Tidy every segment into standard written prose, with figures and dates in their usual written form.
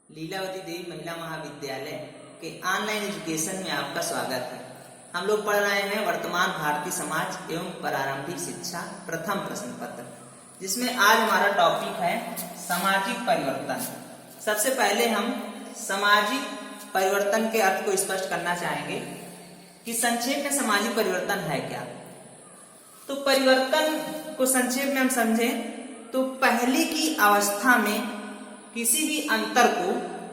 लीलावती देवी महिला महाविद्यालय के ऑनलाइन एजुकेशन में आपका स्वागत है। हम लोग पढ़ रहे हैं वर्तमान भारतीय समाज एवं प्रारंभिक शिक्षा प्रथम प्रश्न पत्र, जिसमें आज हमारा टॉपिक है सामाजिक परिवर्तन। सबसे पहले हम सामाजिक परिवर्तन के अर्थ को स्पष्ट करना चाहेंगे कि संक्षेप में सामाजिक परिवर्तन है क्या। तो परिवर्तन को संक्षेप में हम समझें तो पहले की अवस्था में किसी भी अंतर को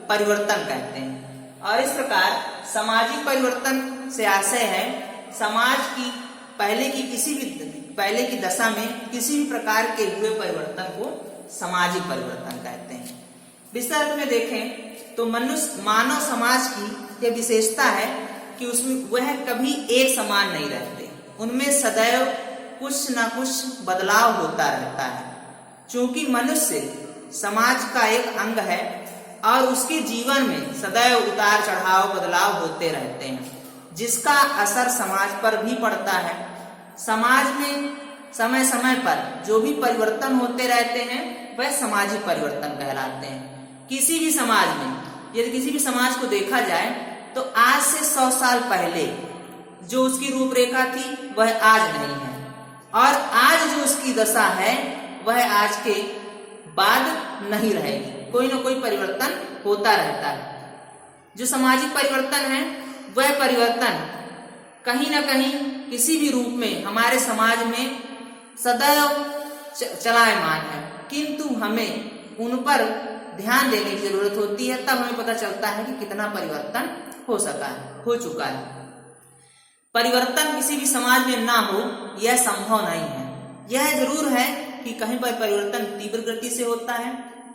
परिवर्तन कहते हैं, और इस प्रकार सामाजिक परिवर्तन से आशय है समाज की पहले की दशा में किसी भी प्रकार के हुए परिवर्तन को सामाजिक परिवर्तन कहते हैं। विस्तार में देखें तो मानव समाज की यह विशेषता है कि उसमें वह कभी एक समान नहीं रहते, उनमें सदैव कुछ न कुछ बदलाव होता रहता है। चूंकि मनुष्य समाज का एक अंग है और उसके जीवन में सदैव उतार चढ़ाव बदलाव होते रहते हैं, जिसका असर समाज पर भी पड़ता है। समाज में समय समय पर जो भी परिवर्तन होते रहते हैं वह सामाजिक परिवर्तन कहलाते हैं। किसी भी समाज में यदि किसी भी समाज को देखा जाए तो आज से 100 साल पहले जो उसकी रूपरेखा थी वह आज नहीं है, और आज जो उसकी दशा है वह आज के बाद नहीं रहेगी। कोई ना कोई परिवर्तन होता रहता है। जो सामाजिक परिवर्तन है वह परिवर्तन कहीं ना कहीं किसी भी रूप में हमारे समाज में सदैव चलायमान है, किंतु हमें उन पर ध्यान देने की जरूरत होती है। तब हमें पता चलता है कि कितना परिवर्तन हो चुका है। परिवर्तन किसी भी समाज में ना हो यह संभव नहीं है। यह जरूर है कि कहीं पर परिवर्तन तीव्र गति से होता है,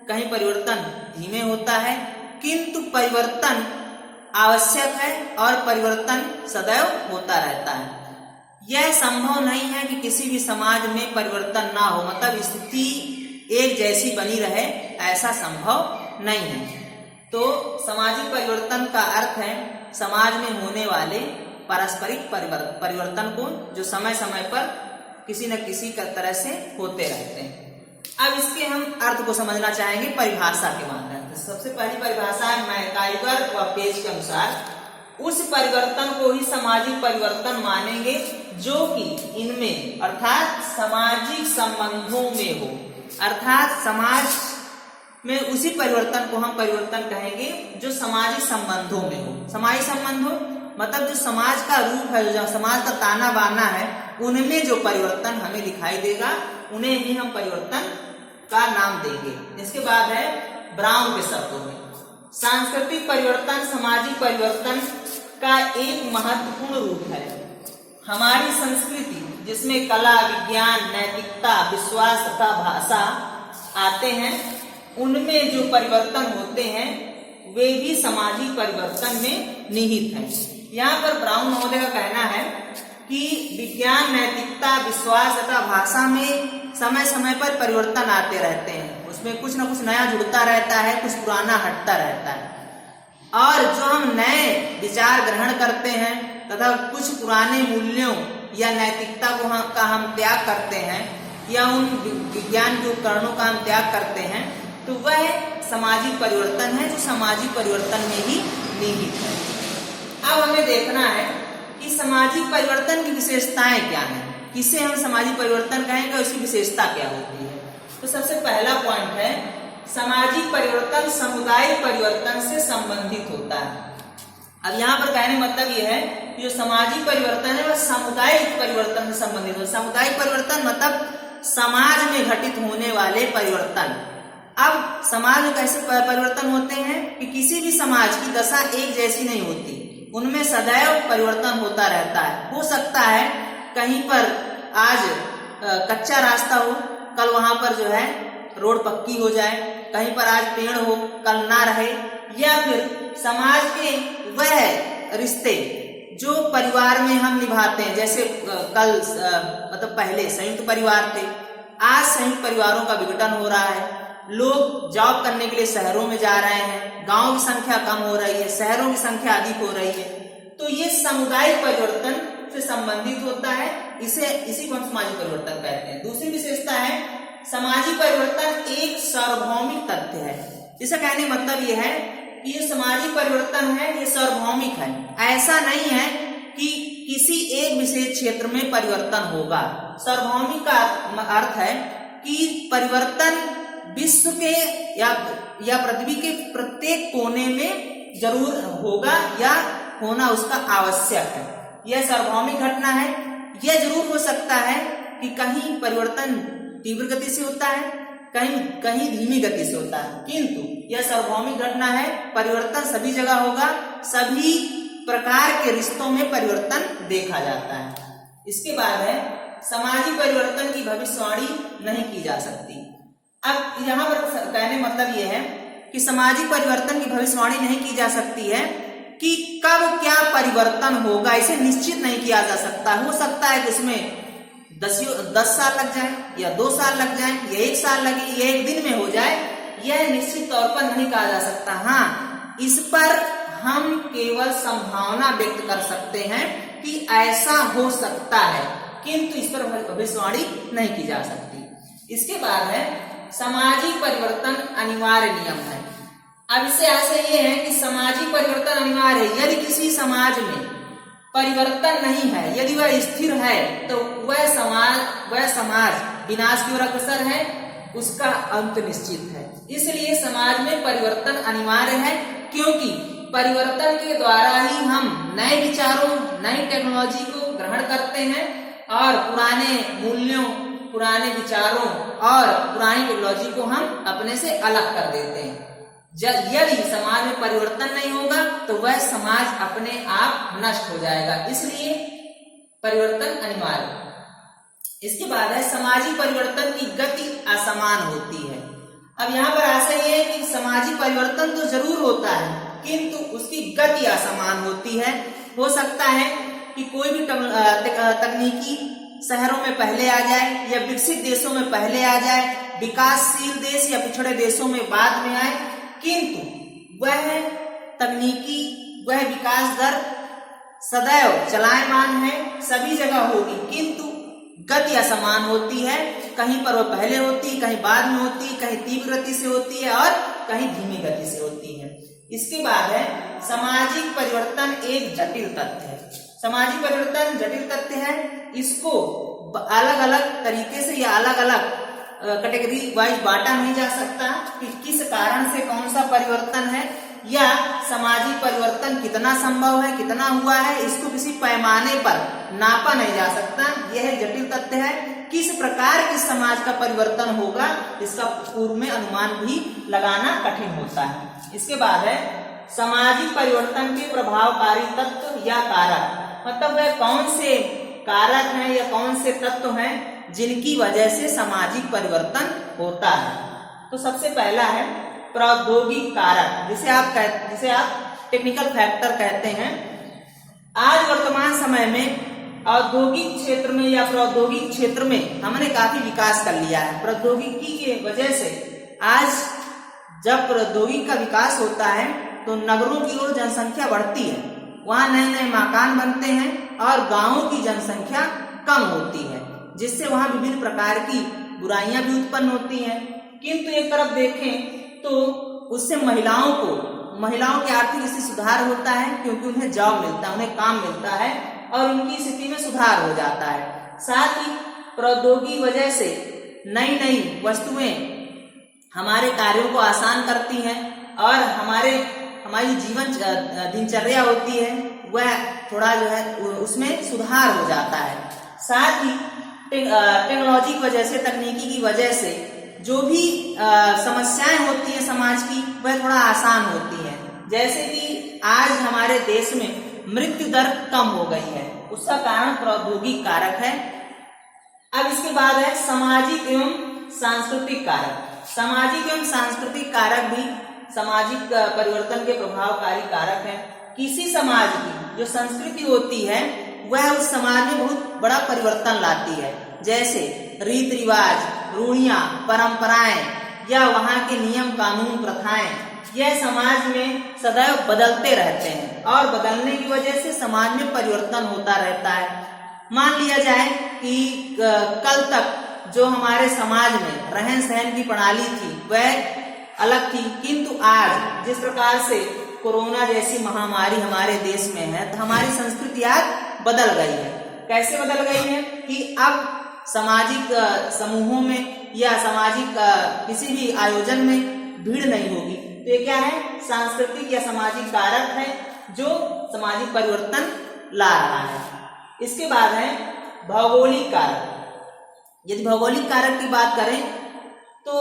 कहीं परिवर्तन धीमे होता है, किंतु परिवर्तन आवश्यक है और परिवर्तन सदैव होता रहता है। यह संभव नहीं है कि किसी भी समाज में परिवर्तन ना हो, मतलब स्थिति एक जैसी बनी रहे, ऐसा संभव नहीं है। तो सामाजिक परिवर्तन का अर्थ है समाज में होने वाले पारस्परिक परिवर्तन को जो समय समय पर किसी न किसी तरह से होते रहते हैं। अब इसके हम अर्थ को समझना चाहेंगे परिभाषा के माध्यम से। सबसे पहली परिभाषा है मैकाइवर व पेज के अनुसार उस परिवर्तन को ही सामाजिक परिवर्तन मानेंगे जो कि इनमें अर्थात सामाजिक संबंधों में हो। अर्थात समाज में उसी परिवर्तन को हम परिवर्तन कहेंगे जो सामाजिक संबंधों में हो। सामाजिक संबंधों मतलब जो समाज का रूप है, जो समाज का ताना बाना है, उनमें जो परिवर्तन हमें दिखाई देगा उन्हें ही हम परिवर्तन का नाम देंगे। इसके बाद है ब्राउन के शब्दों में सांस्कृतिक परिवर्तन सामाजिक परिवर्तन का एक महत्वपूर्ण रूप है। हमारी संस्कृति जिसमें कला, विज्ञान, नैतिकता, विश्वास तथा भाषा आते हैं, उनमें जो परिवर्तन होते हैं वे भी सामाजिक परिवर्तन में निहित हैं। यहाँ पर ब्राउन महोदय का कहना है कि विज्ञान, नैतिकता, विश्वास तथा भाषा में समय समय पर परिवर्तन आते रहते हैं। उसमें कुछ न कुछ नया जुड़ता रहता है, कुछ पुराना हटता रहता है, और जो हम नए विचार ग्रहण करते हैं तथा कुछ पुराने मूल्यों या नैतिकता का हम त्याग करते हैं या उन विज्ञान के उपकरणों का हम त्याग करते हैं, तो वह सामाजिक परिवर्तन है जो सामाजिक परिवर्तन में ही निहित है। अब हमें देखना है कि सामाजिक परिवर्तन की विशेषताएं क्या हैं, किसे हम सामाजिक परिवर्तन कहेंगे और उसकी विशेषता क्या होती है। तो सबसे पहला पॉइंट है सामाजिक परिवर्तन सामुदायिक परिवर्तन से संबंधित होता है। अब यहाँ पर कहने मतलब यह है कि जो सामाजिक परिवर्तन है वह सामुदायिक परिवर्तन से संबंधित हो। सामुदायिक परिवर्तन मतलब समाज में घटित होने वाले परिवर्तन। अब समाज में कैसे परिवर्तन होते हैं कि किसी भी समाज की दशा एक जैसी नहीं होती, उनमें सदैव परिवर्तन होता रहता है। हो सकता है कहीं पर आज कच्चा रास्ता हो, कल वहां पर जो है रोड पक्की हो जाए, कहीं पर आज पेड़ हो कल ना रहे, या फिर समाज के वह रिश्ते जो परिवार में हम निभाते हैं, जैसे कल मतलब पहले संयुक्त परिवार थे, आज संयुक्त परिवारों का विघटन हो रहा है, लोग जॉब करने के लिए शहरों में जा रहे हैं, गांव की संख्या कम हो रही है, शहरों की संख्या अधिक हो रही है। तो ये सामुदायिक परिवर्तन से संबंधित होता है, इसी को हम सामाजिक परिवर्तन कहते हैं। दूसरी विशेषता है सामाजिक परिवर्तन एक सार्वभौमिक तथ्य है। इसका कहने का मतलब ये है कि ये सामाजिक परिवर्तन है, ये सार्वभौमिक है। ऐसा नहीं है कि किसी एक विशेष क्षेत्र में परिवर्तन होगा। सार्वभौमिक का अर्थ है कि परिवर्तन विश्व के या पृथ्वी के प्रत्येक कोने में जरूर होगा या होना उसका आवश्यक है। यह सार्वभौमिक घटना है। यह जरूर हो सकता है कि कहीं परिवर्तन तीव्र गति से होता है, कहीं धीमी गति से होता है, किंतु यह सार्वभौमिक घटना है। परिवर्तन सभी जगह होगा, सभी प्रकार के रिश्तों में परिवर्तन देखा जाता है। इसके बाद है सामाजिक परिवर्तन की भविष्यवाणी नहीं की जा सकती। अब यहाँ पर कहने मतलब यह है कि सामाजिक परिवर्तन की भविष्यवाणी नहीं की जा सकती है कि कब क्या परिवर्तन होगा, इसे निश्चित नहीं किया जा सकता। हो सकता है कि उसमें 10 साल लग जाए या 2 साल लग जाए या 1 साल लगे या 1 दिन में हो जाए, यह निश्चित तौर पर नहीं कहा जा सकता। हाँ, इस पर हम केवल संभावना व्यक्त कर सकते हैं कि ऐसा हो सकता है, किंतु इस पर भविष्यवाणी नहीं की जा सकती। इसके बाद है सामाजिक परिवर्तन अनिवार्य नियम है। अब इससे आशय ये है कि सामाजिक परिवर्तन अनिवार्य है। यदि किसी समाज में परिवर्तन नहीं है, यदि वह स्थिर है, तो वह समाज विनाश की ओर अग्रसर है, उसका अंत निश्चित है। इसलिए समाज में परिवर्तन अनिवार्य है, क्योंकि परिवर्तन के द्वारा ही हम नए विचारों, नई टेक्नोलॉजी को ग्रहण करते हैं और पुराने मूल्यों, पुराने विचारों और पुरानी टेक्नोलॉजी को हम अपने से अलग कर देते हैं। यदि समाज में परिवर्तन नहीं होगा तो वह समाज अपने आप नष्ट हो जाएगा। इसलिए परिवर्तन अनिवार्य। इसके बाद है सामाजिक परिवर्तन की गति असमान होती है। अब यहाँ पर आशय ये है कि सामाजिक परिवर्तन तो जरूर होता है, किंतु उसकी गति असमान होती है। हो सकता है कि कोई भी तकनीकी शहरों में पहले आ जाए या विकसित देशों में पहले आ जाए, विकासशील देश या पिछड़े देशों में बाद में आए, किंतु वह तकनीकी, वह विकास दर सदैव चलायमान है, सभी जगह होगी, किंतु गति असमान होती है। कहीं पर वह पहले होती, कहीं बाद में होती, कहीं तीव्र गति से होती है और कहीं धीमी गति से होती है। इसके बाद है सामाजिक परिवर्तन एक जटिल तथ्य है। सामाजिक परिवर्तन जटिल तथ्य है। इसको अलग अलग तरीके से या अलग अलग कैटेगरी वाइज बांटा नहीं जा सकता कि किस कारण से कौन सा परिवर्तन है या सामाजिक परिवर्तन कितना संभव है, कितना हुआ है, इसको किसी पैमाने पर नापा नहीं जा सकता। यह जटिल तथ्य है। किस प्रकार के समाज का परिवर्तन होगा, इसका पूर्व में अनुमान भी लगाना कठिन होता है। इसके बाद है सामाजिक परिवर्तन के प्रभावकारी तत्व या कारक, मतलब वह कौन से कारक हैं या कौन से तत्व हैं जिनकी वजह से सामाजिक परिवर्तन होता है। तो सबसे पहला है प्रौद्योगिक कारक, जिसे आप टेक्निकल फैक्टर कहते हैं। आज वर्तमान समय में औद्योगिक क्षेत्र में या प्रौद्योगिक क्षेत्र में हमने काफी विकास कर लिया है। प्रौद्योगिकी की वजह से आज जब प्रौद्योगिकी का विकास होता है तो नगरों की ओर जनसंख्या बढ़ती है, वहां नए नए मकान बनते हैं और गांवों की जनसंख्या कम होती है, जिससे वहां विभिन्न प्रकार की बुराइयां भी उत्पन्न होती हैं। किंतु एक तरफ देखें तो उससे महिलाओं की आर्थिक स्थिति सुधार होता है, क्योंकि उन्हें जॉब मिलता है, उन्हें काम मिलता है और उनकी स्थिति में सुधार हो जाता है। साथ ही प्रौद्योगिकी वजह से नई नई वस्तुएं हमारे कार्यों को आसान करती हैं और हमारी जीवन दिनचर्या होती है वह थोड़ा जो है उसमें सुधार हो जाता है। साथ ही टेक्नोलॉजी की वजह से, तकनीकी की वजह से जो भी समस्याएं होती हैं समाज की, वह थोड़ा आसान होती हैं। जैसे कि आज हमारे देश में मृत्यु दर कम हो गई है, उसका कारण प्रौद्योगिक कारक है। अब इसके बाद है सामाजिक एवं सांस्कृतिक कारक। सामाजिक एवं सांस्कृतिक कारक भी सामाजिक परिवर्तन के प्रभावकारी कारक हैं। किसी समाज की जो संस्कृति होती है वह उस समाज में बहुत बड़ा परिवर्तन लाती है। जैसे रीति रिवाज, रूढ़ियां, परंपराएं या वहां के नियम कानून, प्रथाएं, यह समाज में सदैव बदलते रहते हैं और बदलने की वजह से समाज में परिवर्तन होता रहता है। मान लिया जाए कि कल तक जो हमारे समाज में रहन सहन की प्रणाली थी वह अलग थी, किंतु आज जिस प्रकार से कोरोना जैसी महामारी हमारे देश में है, तो हमारी संस्कृति आज बदल गई है। कैसे बदल गई है कि अब सामाजिक समूहों में या सामाजिक किसी भी आयोजन में भीड़ नहीं होगी। तो ये क्या है, सांस्कृतिक या सामाजिक कारक है जो सामाजिक परिवर्तन ला रहा है। इसके बाद है भौगोलिक कारक। यदि भौगोलिक कारक की बात करें तो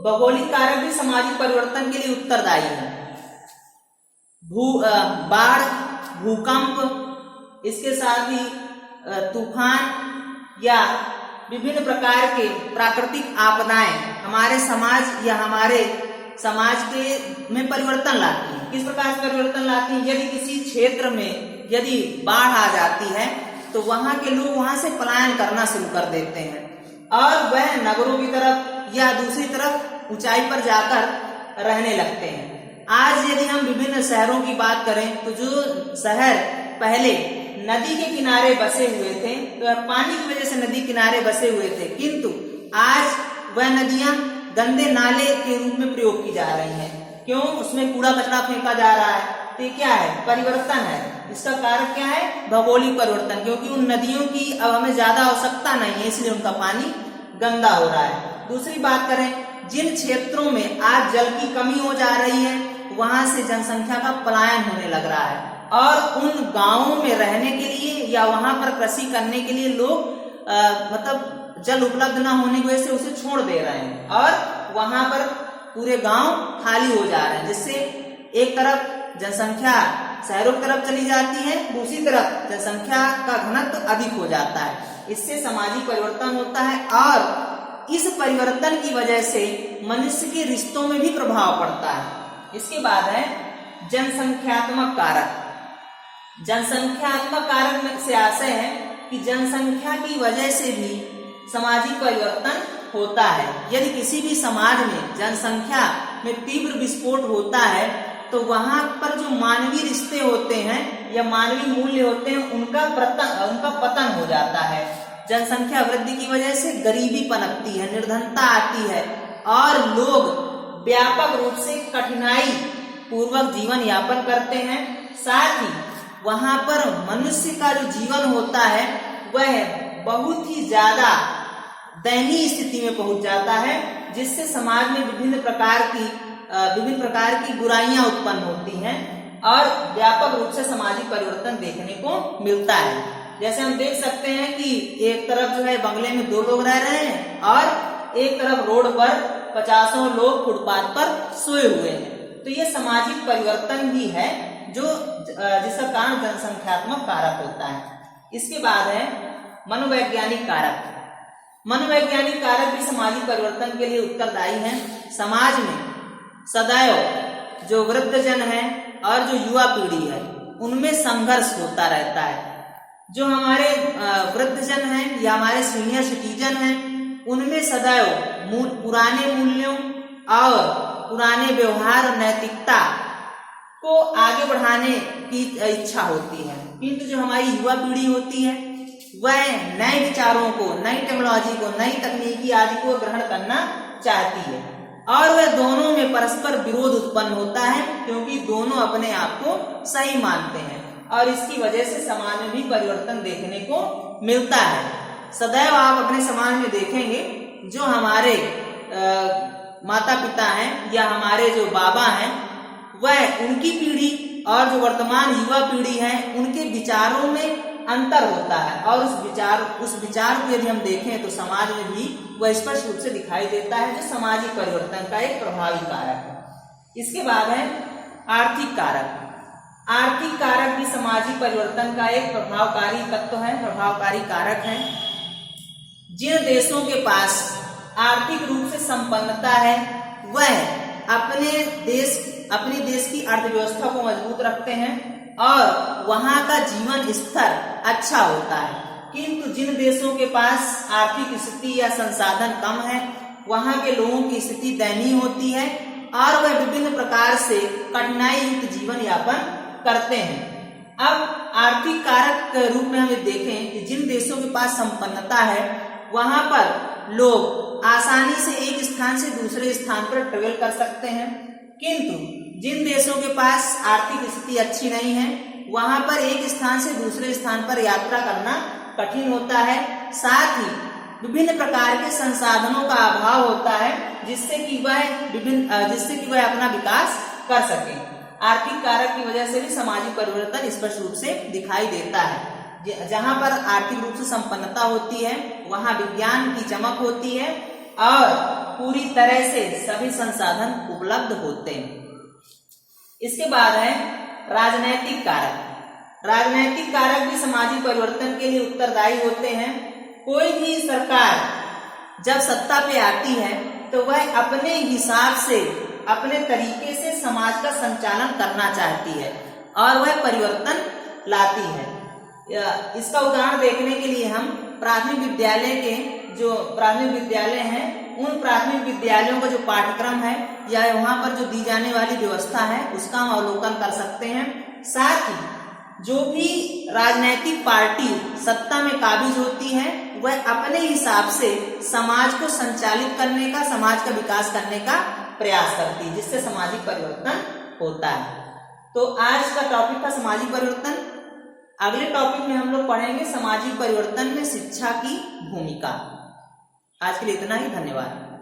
भौगोलिक कारक भी सामाजिक परिवर्तन के लिए उत्तरदायी है। बाढ़, भूकंप, इसके साथ ही तूफान या विभिन्न प्रकार के प्राकृतिक आपदाएं हमारे समाज या हमारे समाज के में परिवर्तन लाती हैं। किस प्रकार से परिवर्तन लाती हैं? यदि किसी क्षेत्र में यदि बाढ़ आ जाती है तो वहां के लोग वहां से पलायन करना शुरू कर देते हैं और वह नगरों की तरफ या दूसरी तरफ ऊंचाई पर जाकर रहने लगते हैं। आज यदि हम विभिन्न शहरों की बात करें तो जो शहर पहले नदी के किनारे बसे हुए थे, तो पानी की वजह से नदी किनारे बसे हुए थे, किंतु आज वह नदियां गंदे नाले के रूप में प्रयोग की जा रही हैं। क्यों? उसमें कूड़ा कचरा फेंका जा रहा है। तो ये क्या है? परिवर्तन है। इसका कारण क्या है? भौगोलिक परिवर्तन, क्योंकि उन नदियों की अब हमें ज्यादा आवश्यकता नहीं है, इसलिए उनका पानी गंदा हो रहा है। दूसरी बात करें, जिन क्षेत्रों में आज जल की कमी हो जा रही है वहां से जनसंख्या का पलायन होने लग रहा है और उन गांवों में रहने के लिए या वहां पर कृषि करने के लिए लोग मतलब जल उपलब्ध न होने की वजह से उसे छोड़ दे रहे हैं और वहां पर पूरे गांव खाली हो जा रहे हैं, जिससे एक तरफ जनसंख्या शहरों की तरफ चली जाती है, दूसरी तरफ जनसंख्या का घनत्व अधिक हो जाता है। इससे सामाजिक परिवर्तन होता है और इस परिवर्तन की वजह से मनुष्य के रिश्तों में भी प्रभाव पड़ता है। इसके बाद है जनसंख्यात्मक कारक। जनसंख्यात्मक कारक से आशय है कि जनसंख्या की वजह से भी सामाजिक परिवर्तन होता है। यदि किसी भी समाज में जनसंख्या में तीव्र विस्फोट होता है तो वहां पर जो मानवीय रिश्ते होते हैं या मानवीय मूल्य होते हैं उनका पतन हो जाता है। जनसंख्या वृद्धि की वजह से गरीबी पनपती है, निर्धनता आती है और लोग व्यापक रूप से कठिनाई पूर्वक जीवन यापन करते हैं। साथ ही वहां पर मनुष्य का जो जीवन होता है वह बहुत ही ज्यादा दयनीय स्थिति में पहुंच जाता है, जिससे समाज में विभिन्न प्रकार की बुराइयां उत्पन्न होती हैं और व्यापक रूप से सामाजिक परिवर्तन देखने को मिलता है। जैसे हम देख सकते हैं कि एक तरफ जो है बंगले में 2 लोग रह रहे हैं और एक तरफ रोड पर 50 लोग फुटपाथ पर सोए हुए हैं। तो ये सामाजिक परिवर्तन भी है जो जिसका कारण जनसंख्यात्मक कारक होता है। इसके बाद है मनोवैज्ञानिक कारक। मनोवैज्ञानिक कारक भी सामाजिक परिवर्तन के लिए उत्तरदायी हैं। समाज में सदैव जो वृद्धजन है और जो युवा पीढ़ी है उनमें संघर्ष होता रहता है। जो हमारे वृद्धजन हैं या हमारे सीनियर सिटीजन हैं उनमें सदैव पुराने मूल्यों और पुराने व्यवहार और नैतिकता को आगे बढ़ाने की इच्छा होती है, किंतु जो हमारी युवा पीढ़ी होती है वह नए विचारों को, नई टेक्नोलॉजी को, नई तकनीकी आदि को ग्रहण करना चाहती है और वह दोनों में परस्पर विरोध उत्पन्न होता है, क्योंकि दोनों अपने आप को सही मानते हैं और इसकी वजह से समाज में भी परिवर्तन देखने को मिलता है। सदैव आप अपने समाज में देखेंगे जो हमारे माता पिता हैं या हमारे जो बाबा हैं वह उनकी पीढ़ी और जो वर्तमान युवा पीढ़ी है उनके विचारों में अंतर होता है और उस विचार को यदि हम देखें तो समाज में भी वह स्पष्ट रूप से दिखाई देता है, जो सामाजिक परिवर्तन का एक प्रभावी कारक है। इसके बाद है आर्थिक कारक। आर्थिक कारक भी सामाजिक परिवर्तन का एक प्रभावकारी तत्व है, प्रभावकारी कारक है। जिन देशों के पास आर्थिक रूप से संपन्नता है वह अपने देश की अर्थव्यवस्था को मजबूत रखते हैं और वहां का जीवन स्तर अच्छा होता है, किंतु जिन देशों के पास आर्थिक स्थिति या संसाधन कम है वहां के लोगों की स्थिति दयनीय होती है और वह विभिन्न प्रकार से कठिनाई युक्त जीवन यापन करते हैं। अब आर्थिक कारक के रूप में हमें देखें कि जिन देशों के पास संपन्नता है वहां पर लोग आसानी से एक स्थान से दूसरे स्थान पर ट्रेवल कर सकते हैं। किंतु जिन देशों के पास आर्थिक स्थिति अच्छी नहीं है वहां पर एक स्थान से दूसरे स्थान पर यात्रा करना कठिन होता है। साथ ही विभिन्न प्रकार के संसाधनों का अभाव होता है जिससे कि वह अपना विकास कर सके। आर्थिक कारक की वजह से भी सामाजिक परिवर्तन स्पष्ट रूप से दिखाई देता है। जहां पर आर्थिक रूप से संपन्नता होती है वहां विज्ञान की चमक होती है और पूरी तरह से सभी संसाधन उपलब्ध होते हैं। इसके बाद है राजनैतिक कारक। राजनैतिक कारक भी सामाजिक परिवर्तन के लिए उत्तरदायी होते हैं। कोई भी सरकार जब सत्ता पे आती है तो वह अपने हिसाब से अपने तरीके से समाज का संचालन करना चाहती है और वह परिवर्तन लाती है। इसका उदाहरण देखने के लिए हम प्राथमिक विद्यालय के जो प्राथमिक विद्यालय हैं उन प्राथमिक विद्यालयों का जो पाठ्यक्रम है या वहां पर जो दी जाने वाली व्यवस्था है उसका हम अवलोकन कर सकते हैं। साथ ही जो भी राजनीतिक पार्टी सत्ता में काबिज होती है वह अपने हिसाब से समाज को संचालित करने का, समाज का विकास करने का प्रयास करती है जिससे सामाजिक परिवर्तन होता है। तो आज का टॉपिक था सामाजिक परिवर्तन। अगले टॉपिक में हम लोग पढ़ेंगे सामाजिक परिवर्तन में शिक्षा की भूमिका। आज के लिए इतना ही, धन्यवाद।